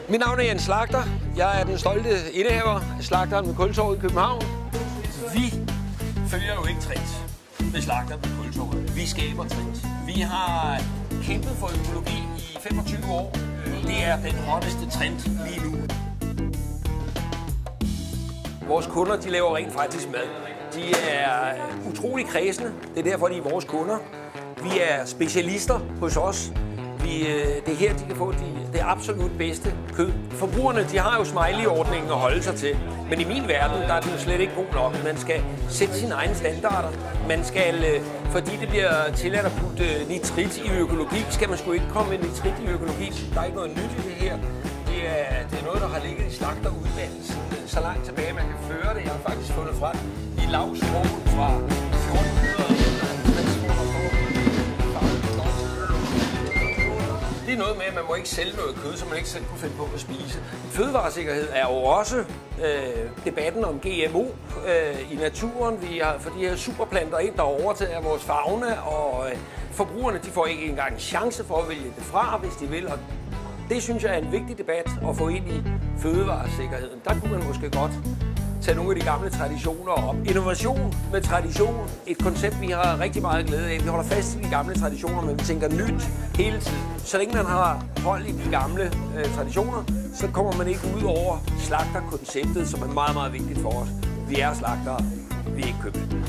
Mit navn er Jens Slagter. Jeg er den stolte indehaver af Slagteren ved Kultorvet i København. Vi følger jo ikke trends ved Slagteren ved Kultorvet. Vi skaber trends. Vi har kæmpet for økologi i 25 år. Det er den hotteste trend lige nu. Vores kunder, de laver rent faktisk mad. De er utrolig kredsende. Det er derfor, de er vores kunder. Vi er specialister hos os. Det er her, de kan få det absolut bedste kød. Forbrugerne, de har jo smiley-ordningen at holde sig til. Men i min verden, der er den slet ikke god nok. Man skal sætte sine egne standarder. Man skal, fordi det bliver tilladt at putte nitrit i økologi, skal man sgu ikke komme med nitrit i økologi. Der er ikke noget nyt i det her. Det er noget, der har ligget i slagteruddannelsen så langt tilbage, man kan føre det. Jeg har faktisk fundet frem i lavsprogen fra 1400. Det er noget med, at man må ikke sælge noget kød, som man ikke selv kunne finde på at spise. Fødevaresikkerhed er jo også debatten om GMO i naturen. Vi har for de her superplanter ind, der overtager vores fauna, og forbrugerne de får ikke engang en chance for at vælge det fra, hvis de vil. Og det synes jeg er en vigtig debat at få ind i fødevaresikkerheden. Der kunne man måske godt tage nogle af de gamle traditioner op. Innovation med tradition. Et koncept, vi har rigtig meget glæde af. Vi holder fast i de gamle traditioner, men vi tænker nyt hele tiden. Så længe man har hold i de gamle traditioner, så kommer man ikke ud over slagterkonceptet, som er meget, meget vigtigt for os. Vi er slagtere, vi er ikke købmænd.